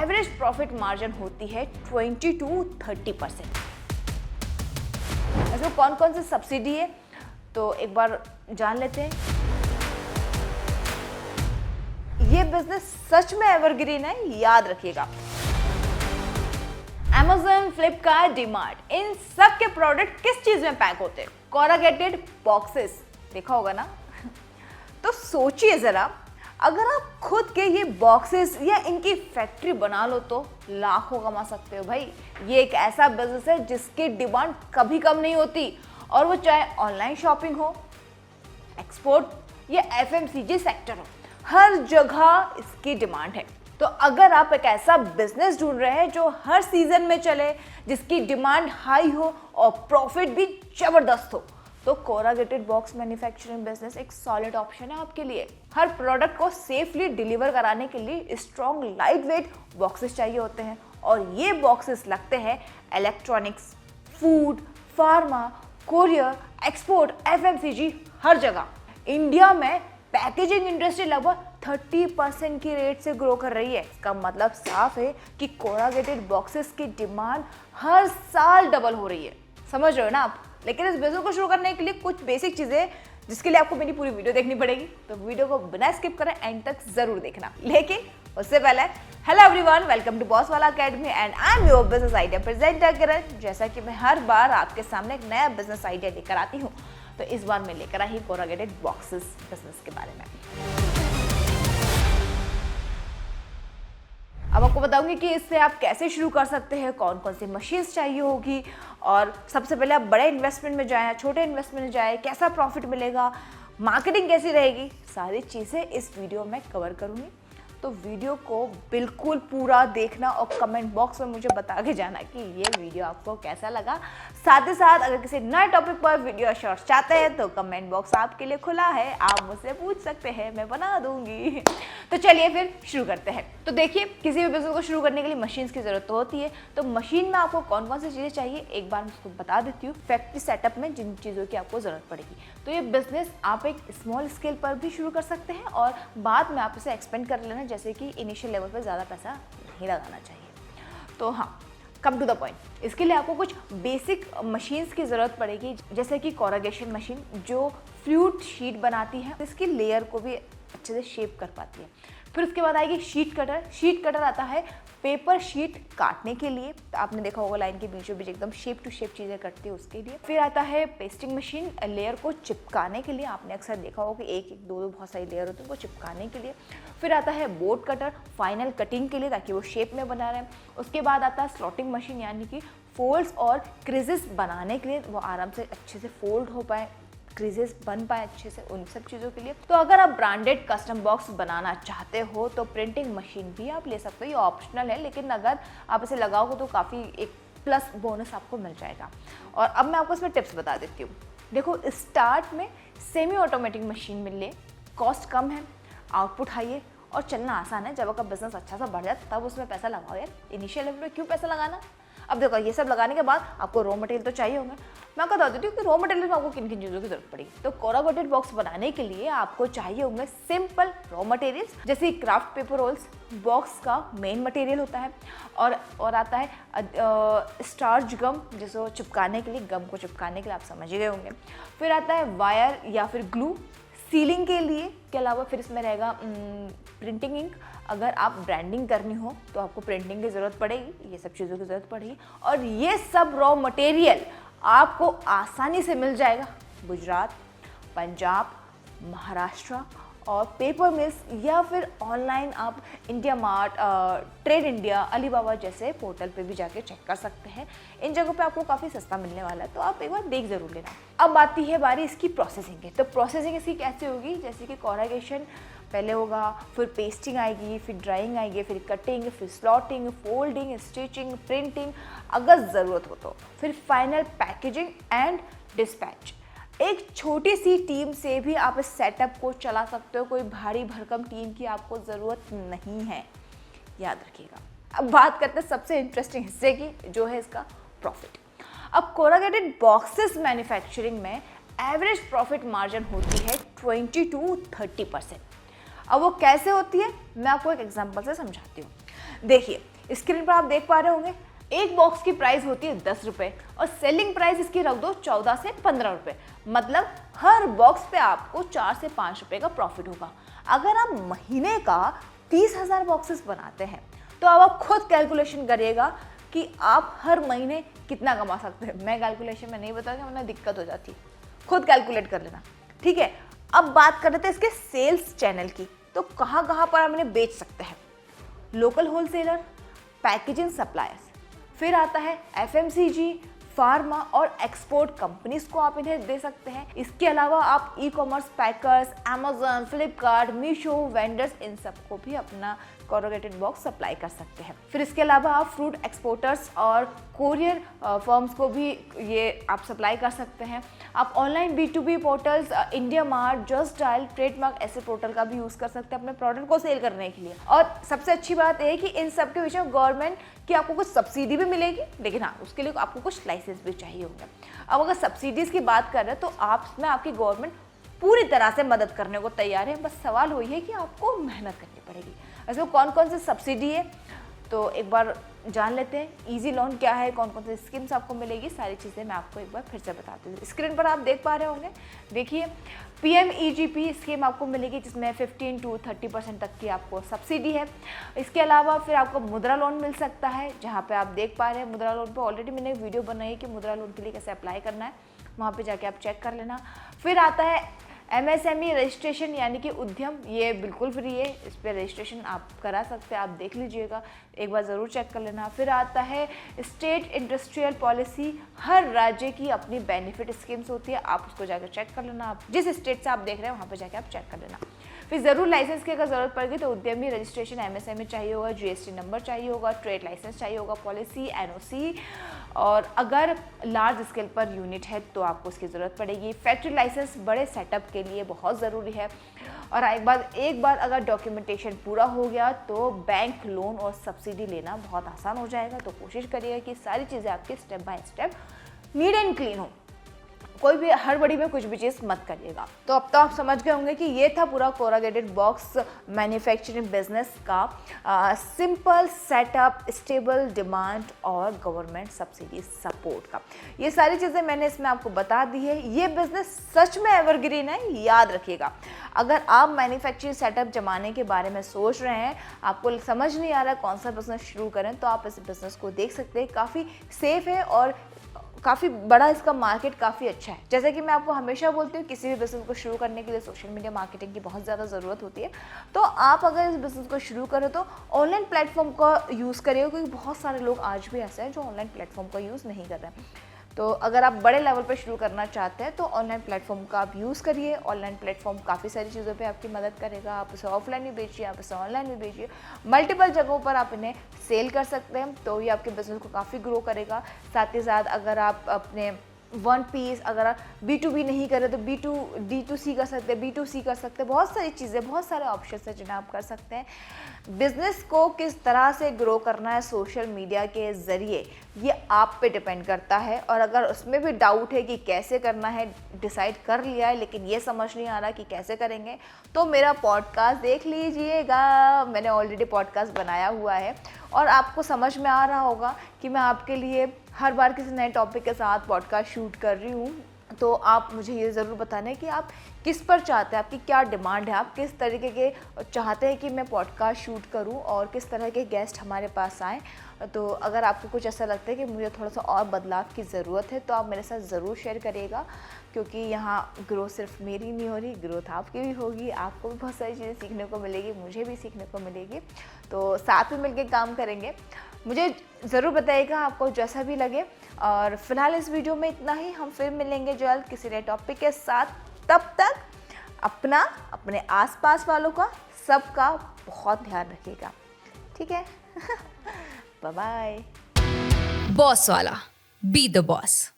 Average profit margin होती है 20 to 30%। इसमें कौन कौन सी सब्सिडी है तो एक बार जान लेते हैं। ये बिजनेस सच में एवरग्रीन है, याद रखिएगा। Amazon, फ्लिपकार्ट, डीमार्ट, इन सब के प्रोडक्ट किस चीज में पैक होते हैं? कोरागेटेड बॉक्सेस, देखा होगा ना। तो सोचिए जरा, अगर आप खुद के ये बॉक्सेस या इनकी फैक्ट्री बना लो तो लाखों कमा सकते हो भाई। ये एक ऐसा बिजनेस है जिसकी डिमांड कभी कम नहीं होती, और वो चाहे ऑनलाइन शॉपिंग हो, एक्सपोर्ट या एफएमसीजी सेक्टर हो, हर जगह इसकी डिमांड है। तो अगर आप एक ऐसा बिजनेस ढूंढ रहे हैं जो हर सीजन में चले, जिसकी डिमांड हाई हो और प्रॉफिट भी जबरदस्त हो, तो कोरागेटेड बॉक्स मैन्युफैक्चरिंग बिजनेस एक सॉलिड ऑप्शन है आपके लिए। हर प्रोडक्ट को सेफली डिलीवर कराने के लिए स्ट्रॉन्ग लाइट वेट बॉक्सेस चाहिए होते हैं, और ये बॉक्सेस लगते हैं electronics, food, pharma, courier, export, FMCG, हर जगह। इंडिया में पैकेजिंग इंडस्ट्री लगभग 30% की रेट से ग्रो कर रही है। इसका मतलब साफ है कि कोरागेटेड बॉक्सेस की डिमांड हर साल डबल हो रही है। समझ रहे हो ना आप? लेकिन इस बिजनेस को शुरू करने के लिए कुछ बेसिक चीजें, जिसके लिए आपको मेरी पूरी वीडियो देखनी पड़ेगी, तो वीडियो को बिना स्किप करें एंड तक जरूर देखना। लेकिन उससे पहले hello everyone, welcome to Bosswala academy and I am your business idea presenter Kiran. जैसा कि मैं हर बार आपके सामने एक नया बिजनेस आइडिया लेकर आती हूँ, तो इस बार मैं लेकर आई कोरागेटेड बॉक्सेस बिजनेस के बारे में। अब आपको बताऊंगी कि इससे आप कैसे शुरू कर सकते हैं, कौन कौन सी मशीन्स चाहिए होगी, और सबसे पहले आप बड़े इन्वेस्टमेंट में जाएं, छोटे इन्वेस्टमेंट में जाएं, कैसा प्रॉफिट मिलेगा, मार्केटिंग कैसी रहेगी, सारी चीज़ें इस वीडियो में कवर करूंगी। तो वीडियो को बिल्कुल पूरा देखना और कमेंट बॉक्स में मुझे बता के जाना कि ये वीडियो आपको कैसा लगा। साथ ही साथ अगर किसी नए टॉपिक पर वीडियो शॉर्ट्स चाहते हैं तो कमेंट बॉक्स आपके लिए खुला है, आप मुझसे पूछ सकते हैं, मैं बना दूंगी। तो चलिए फिर शुरू करते हैं। तो देखिए, किसी भी बिजनेस को शुरू करने के लिए मशीन्स की जरूरत तो होती है। तो मशीन में आपको कौन कौन सी चीज़ें चाहिए एक बार मैं उसको बता देती हूँ। फैक्ट्री सेटअप में जिन चीज़ों की आपको ज़रूरत पड़ेगी, तो ये बिजनेस आप एक स्मॉल स्केल पर भी शुरू कर सकते हैं, और बाद में आप इसे एक्सपेंड कर लेना, जैसे कि इनिशियल लेवल पर ज़्यादा पैसा नहीं लगाना चाहिए। तो हाँ, कम टू द पॉइंट, इसके लिए आपको कुछ बेसिक मशीन्स की ज़रूरत पड़ेगी, जैसे कि कोरागेशन मशीन जो फ्लूइड शीट बनाती है, इसकी लेयर को भी अच्छे से शेप कर पाती है। फिर उसके बाद आएगी शीट कटर। शीट कटर आता है पेपर शीट काटने के लिए, तो आपने देखा होगा लाइन के बीचों बीच एकदम शेप टू शेप चीज़ें कटती है उसके लिए। फिर आता है पेस्टिंग मशीन, लेयर को चिपकाने के लिए। आपने अक्सर देखा होगा कि एक एक दो दो बहुत सारी लेयर होती है, उनको चिपकाने के लिए। फिर आता है बोर्ड कटर, फाइनल कटिंग के लिए, ताकि वो शेप में बना रहे। उसके बाद आता है स्लॉटिंग मशीन, यानी कि फोल्ड्स और क्रिजेस बनाने के लिए, वो आराम से अच्छे से फोल्ड हो पाए, क्रीजेस बन पाए अच्छे से, उन सब चीज़ों के लिए। तो अगर आप ब्रांडेड कस्टम बॉक्स बनाना चाहते हो तो प्रिंटिंग मशीन भी आप ले सकते हो, ये ऑप्शनल है, लेकिन अगर आप इसे लगाओगे तो काफ़ी एक प्लस बोनस आपको मिल जाएगा। और अब मैं आपको इसमें टिप्स बता देती हूँ। देखो, स्टार्ट में सेमी ऑटोमेटिक मशीन मिल ले, कॉस्ट कम है, आउटपुट हाई है और चलना आसान है। जब आपका बिजनेस अच्छा सा बढ़ जाता तब उसमें पैसा लगाओ यार, इनिशियल लेवल में क्यों पैसा लगाना। अब देखो, ये सब लगाने के बाद आपको रॉ मटेरियल तो चाहिए होंगे। मैं आपको बता देती हूँ कि रॉ मटेरियल में आपको किन किन चीज़ों की जरूरत पड़ेगी। तो कोरागेटेड बॉक्स बनाने के लिए आपको चाहिए होंगे सिंपल रॉ मटेरियल्स, जैसे क्राफ्ट पेपर रोल्स बॉक्स का मेन मटेरियल होता है, और आता है स्टार्च गम, जिसको चिपकाने के लिए, गम को चिपकाने के लिए आप समझ गए होंगे। फिर आता है वायर या फिर ग्लू सीलिंग के लिए, के अलावा फिर इसमें रहेगा प्रिंटिंग इंक। अगर आप ब्रांडिंग करनी हो तो आपको प्रिंटिंग की ज़रूरत पड़ेगी, ये सब चीज़ों की ज़रूरत पड़ेगी। और ये सब रॉ मटेरियल आपको आसानी से मिल जाएगा गुजरात, पंजाब, महाराष्ट्र और पेपर मिल्स, या फिर ऑनलाइन आप India mart, trade India, Alibaba जैसे पोर्टल पे भी जाके चेक कर सकते हैं। इन जगहों पे आपको काफ़ी सस्ता मिलने वाला है, तो आप एक बार देख ज़रूर लेना। अब आती है बारी इसकी प्रोसेसिंग की। तो प्रोसेसिंग इसकी कैसे होगी, जैसे कि कोरागेशन पहले होगा, फिर पेस्टिंग आएगी, फिर ड्राइंग आएगी, फिर कटिंग, फिर स्लॉटिंग, फोल्डिंग, स्टिचिंग, प्रिंटिंग, अगर ज़रूरत हो तो फिर फाइनल पैकेजिंग एंड डिस्पैच। एक छोटी सी टीम से भी आप इस सेटअप को चला सकते हो, कोई भारी भरकम टीम की आपको ज़रूरत नहीं है, याद रखिएगा। अब बात करते हैं सबसे इंटरेस्टिंग हिस्से की, जो है इसका प्रॉफिट। अब कोरागेटेड बॉक्सेस मैन्युफैक्चरिंग में एवरेज प्रॉफिट मार्जिन होती है 20 to 30%। अब वो कैसे होती है, मैं आपको एक एग्जांपल से समझाती हूँ। देखिए, स्क्रीन पर आप देख पा रहे होंगे एक बॉक्स की प्राइस होती है 10 रुपए और सेलिंग प्राइस इसकी रख दो 14 से 15 रुपए। मतलब हर बॉक्स पे आपको 4 से 5 रुपए का प्रॉफिट होगा। अगर आप महीने का 30,000 बॉक्सेस बनाते हैं तो अब आप खुद कैलकुलेशन करिएगा कि आप हर महीने कितना कमा सकते हैं। मैं कैलकुलेशन में नहीं बताऊंगी वरना दिक्कत हो जाती, खुद कैलकुलेट कर लेना, ठीक है। अब बात कर रहे थे इसके सेल्स चैनल की, तो कहाँ कहाँ पर हम इन्हें बेच सकते हैं। लोकल होलसेलर, पैकेजिंग सप्लायर्स, फिर आता है एफएमसीजी, फार्मा और एक्सपोर्ट कंपनीज को आप इन्हें दे सकते हैं। इसके अलावा आप e commerce packers, Amazon, Flipkart, Meesho vendors, इन सबको भी अपना कोरोगेटेड बॉक्स सप्लाई कर सकते हैं। फिर इसके अलावा आप फ्रूट एक्सपोर्टर्स और कोरियर फर्म्स को भी ये आप सप्लाई कर सकते हैं। आप online B2B portals, India mart, just dial, trademark ऐसे पोर्टल का भी यूज़ कर सकते हैं अपने प्रोडक्ट को सेल करने के लिए। और सबसे अच्छी बात है कि इन सब के पीछे गवर्नमेंट की आपको कुछ सब्सिडी भी मिलेगी, लेकिन हाँ उसके लिए आपको कुछ लाइसेंस भी चाहिए होंगे। अब अगर सब्सिडीज़ की बात कर रहे हैं तो आपमें आपकी गवर्नमेंट पूरी तरह से मदद करने को तैयार है, बस सवाल वही है कि आपको मेहनत करनी पड़ेगी। इसमें कौन कौन सी सब्सिडी है तो एक बार जान लेते हैं। इजी लोन क्या है, कौन कौन सी स्कीम्स आपको मिलेगी, सारी चीज़ें मैं आपको एक बार फिर से बताती हूँ। स्क्रीन पर आप देख पा रहे होंगे, देखिए PMEGP स्कीम आपको मिलेगी जिसमें 15 to 30% तक की आपको सब्सिडी है। इसके अलावा फिर आपको मुद्रा लोन मिल सकता है, जहाँ पे आप देख पा रहे हैं मुद्रा लोन पे ऑलरेडी मैंने एक वीडियो बनाई है कि मुद्रा लोन के लिए कैसे अप्लाई करना है, वहाँ पे जाके आप चेक कर लेना। फिर आता है MSME रजिस्ट्रेशन यानी कि उद्यम, ये बिल्कुल फ्री है, इस पर रजिस्ट्रेशन आप करा सकते हैं, आप देख लीजिएगा, एक बार ज़रूर चेक कर लेना। फिर आता है स्टेट इंडस्ट्रियल पॉलिसी, हर राज्य की अपनी बेनिफिट स्कीम्स होती है, आप उसको जाकर चेक कर लेना। आप जिस स्टेट से आप देख रहे हैं वहाँ पर जाके आप चेक कर लेना। फिर ज़रूर लाइसेंस की अगर ज़रूरत पड़ेगी तो उद्यमी रजिस्ट्रेशन, MSME चाहिए होगा, GST नंबर चाहिए होगा, ट्रेड लाइसेंस चाहिए होगा, पॉलिसी, NOC, और अगर लार्ज स्केल पर यूनिट है तो आपको उसकी ज़रूरत पड़ेगी। फैक्ट्री लाइसेंस बड़े सेटअप के लिए बहुत ज़रूरी है। और एक बार अगर डॉक्यूमेंटेशन पूरा हो गया तो बैंक लोन और सब्सिडी लेना बहुत आसान हो जाएगा। तो कोशिश करिएगा कि सारी चीज़ें आपकी step by step neat and clean हो, कोई भी हड़बड़ी में कुछ भी चीज़ मत करिएगा। तो अब तो आप समझ गए होंगे कि ये था पूरा कोरोगेटेड बॉक्स मैन्युफैक्चरिंग बिजनेस का सिंपल सेटअप, स्टेबल डिमांड और गवर्नमेंट सब्सिडी सपोर्ट का। ये सारी चीज़ें मैंने इसमें आपको बता दी है। ये बिजनेस सच में एवरग्रीन है, याद रखिएगा। अगर आप मैन्युफैक्चरिंग सेटअप जमाने के बारे में सोच रहे हैं, आपको समझ नहीं आ रहा कौन सा बिजनेस शुरू करें, तो आप इस बिजनेस को देख सकते हैं। काफ़ी सेफ है और काफ़ी बड़ा इसका मार्केट काफ़ी अच्छा है। जैसे कि मैं आपको हमेशा बोलती हूँ, किसी भी बिज़नेस को शुरू करने के लिए सोशल मीडिया मार्केटिंग की बहुत ज़्यादा ज़रूरत होती है। तो आप अगर इस बिज़नेस को शुरू करें तो ऑनलाइन प्लेटफॉर्म का यूज़ करिए, क्योंकि बहुत सारे लोग आज भी ऐसे हैं जो ऑनलाइन प्लेटफॉर्म का यूज़ नहीं कर रहे हैं। तो अगर आप बड़े लेवल पर शुरू करना चाहते हैं तो ऑनलाइन प्लेटफॉर्म का आप यूज़ करिए। ऑनलाइन प्लेटफॉर्म काफ़ी सारी चीज़ों पे आपकी मदद करेगा। आप इसे ऑफलाइन भी बेचिए, आप इसे ऑनलाइन भी बेचिए, मल्टीपल जगहों पर आप इन्हें सेल कर सकते हैं, तो ये आपके बिजनेस को काफ़ी ग्रो करेगा। साथ ही साथ अगर आप अपने वन पीस, अगर आप B2B नहीं कर रहे तो D2C कर सकते हैं, B2C कर सकते हैं। बहुत सारी चीज़ें, बहुत सारे ऑप्शन हैं जिन्हें आप कर सकते हैं। बिजनेस को किस तरह से ग्रो करना है सोशल मीडिया के ज़रिए, ये आप पे डिपेंड करता है। और अगर उसमें भी डाउट है कि कैसे करना है, डिसाइड कर लिया है लेकिन ये समझ नहीं आ रहा कि कैसे करेंगे, तो मेरा पॉडकास्ट देख लीजिएगा। मैंने ऑलरेडी पॉडकास्ट बनाया हुआ है और आपको समझ में आ रहा होगा कि मैं आपके लिए हर बार किसी नए टॉपिक के साथ पॉडकास्ट शूट कर रही हूँ। तो आप मुझे ये ज़रूर बताना है कि आप किस पर चाहते हैं, आपकी क्या डिमांड है, आप किस तरीके के चाहते हैं कि मैं पॉडकास्ट शूट करूं और किस तरह के गेस्ट हमारे पास आएँ। तो अगर आपको कुछ ऐसा लगता है कि मुझे थोड़ा सा और बदलाव की ज़रूरत है तो आप मेरे साथ ज़रूर शेयर करिएगा, क्योंकि यहाँ ग्रोथ सिर्फ मेरी नहीं हो रही, ग्रोथ आपकी भी होगी। आपको भी बहुत सारी चीज़ें सीखने को मिलेगी, मुझे भी सीखने को मिलेगी। तो साथ में मिलकर काम करेंगे। मुझे ज़रूर बताइएगा आपको जैसा भी लगे। और फिलहाल इस वीडियो में इतना ही। हम फिर मिलेंगे जल्द किसी नए टॉपिक के साथ। तब तक अपना, अपने आसपास वालों का, सबका बहुत ध्यान रखिएगा, ठीक है? Bye bye. बॉस वाला, बी द बॉस।